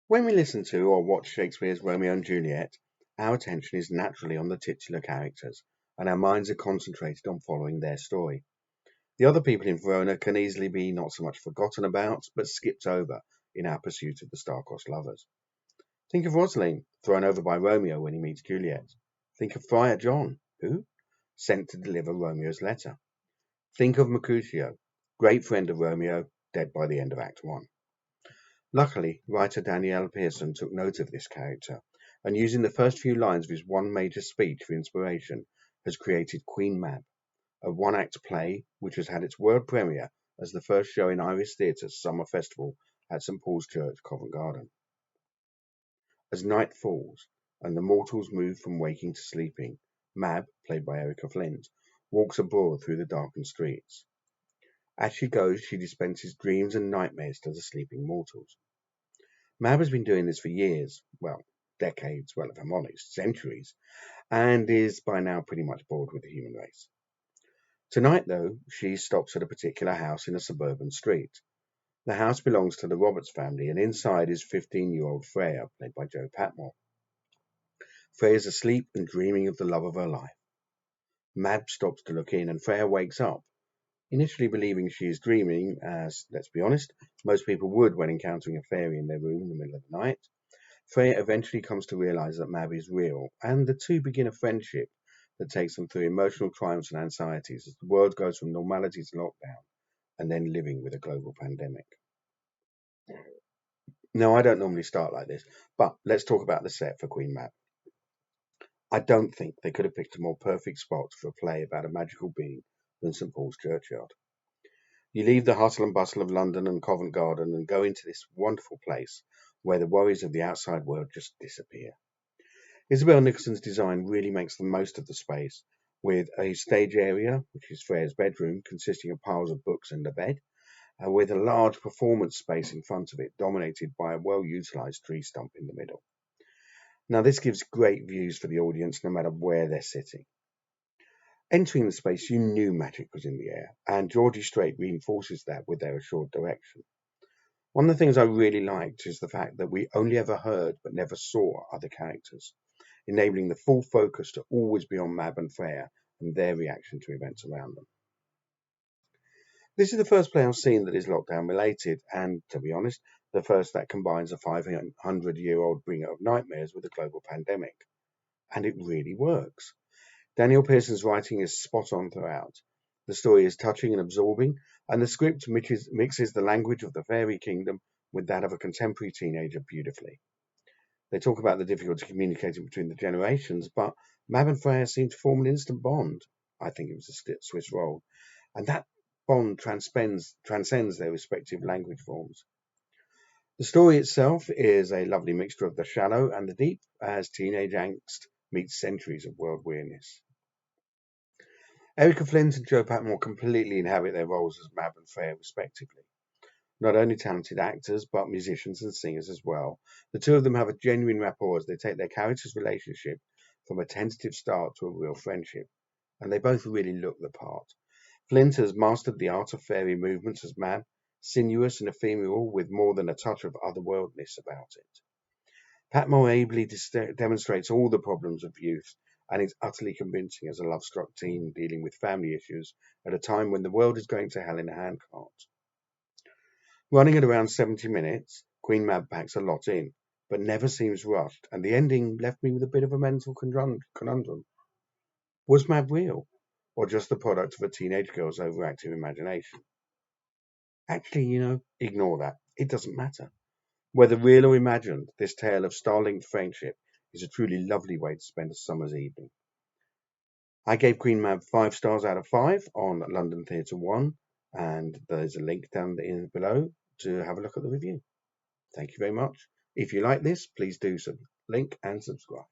When we listen to or watch Shakespeare's Romeo and Juliet, our attention is naturally on the titular characters, and our minds are concentrated on following their story. The other people in Verona can easily be not so much forgotten about, but skipped over in our pursuit of the star-crossed lovers. Think of Rosaline, thrown over by Romeo when he meets Juliet. Think of Friar John, who? Sent to deliver Romeo's letter. Think of Mercutio, great friend of Romeo, dead by the end of Act 1. Luckily, writer Danielle Pearson took note of this character, and using the first few lines of his one major speech for inspiration, has created Queen Mab, a one-act play which has had its world premiere as the first show in Irish Theatre's summer festival at St Paul's Church, Covent Garden. As night falls, and the mortals move from waking to sleeping, Mab, played by Erica Flint, walks abroad through the darkened streets. As she goes, she dispenses dreams and nightmares to the sleeping mortals. Mab has been doing this for years, well, decades, well, if I'm honest, centuries, and is by now pretty much bored with the human race. Tonight, though, she stops at a particular house in a suburban street. The house belongs to the Roberts family, and inside is 15-year-old Freya, played by Joe Patmore. Freya is asleep and dreaming of the love of her life. Mab stops to look in, and Freya wakes up, initially believing she is dreaming, as, let's be honest, most people would when encountering a fairy in their room in the middle of the night. Freya eventually comes to realize that Mab is real, and the two begin a friendship that takes them through emotional triumphs and anxieties as the world goes from normality to lockdown and then living with a global pandemic. Now, I don't normally start like this, but let's talk about the set for Queen Mab. I don't think they could have picked a more perfect spot for a play about a magical being than St Paul's Churchyard. You leave the hustle and bustle of London and Covent Garden and go into this wonderful place where the worries of the outside world just disappear. Isabel Nicholson's design really makes the most of the space, with a stage area, which is Freya's bedroom, consisting of piles of books and a bed, and with a large performance space in front of it, dominated by a well-utilised tree stump in the middle. Now, this gives great views for the audience no matter where they're sitting. Entering the space, you knew magic was in the air, and Georgie Strait reinforces that with their assured direction. One of the things I really liked is the fact that we only ever heard but never saw other characters, enabling the full focus to always be on Mab and Freya and their reaction to events around them. This is the first play I've seen that is lockdown related, and to be honest, the first that combines a 500-year-old bringer of nightmares with a global pandemic. And it really works. Daniel Pearson's writing is spot on throughout. The story is touching and absorbing, and the script mixes the language of the fairy kingdom with that of a contemporary teenager beautifully. They talk about the difficulty communicating between the generations, but Mab and Freya seem to form an instant bond. I think it was a Swiss roll. And that bond transcends their respective language forms. The story itself is a lovely mixture of the shallow and the deep, as teenage angst meets centuries of world weariness. Erica Flint and Joe Patmore completely inhabit their roles as Mab and Freya, respectively. Not only talented actors, but musicians and singers as well. The two of them have a genuine rapport as they take their characters' relationship from a tentative start to a real friendship, and they both really look the part. Flint has mastered the art of fairy movements as Mab, sinuous and ephemeral with more than a touch of otherworldness about it. Patmore ably demonstrates all the problems of youth and is utterly convincing as a love-struck teen dealing with family issues at a time when the world is going to hell in a handcart. Running at around 70 minutes, Queen Mab packs a lot in, but never seems rushed, and the ending left me with a bit of a mental conundrum. Was Mab real, or just the product of a teenage girl's overactive imagination? Actually, ignore that. It doesn't matter. Whether real or imagined, this tale of star-linked friendship is a truly lovely way to spend a summer's evening. I gave Queen Mab 5 stars out of 5 on London Theatre 1, and there's a link down below to have a look at the review. Thank you very much. If you like this, please do link and subscribe.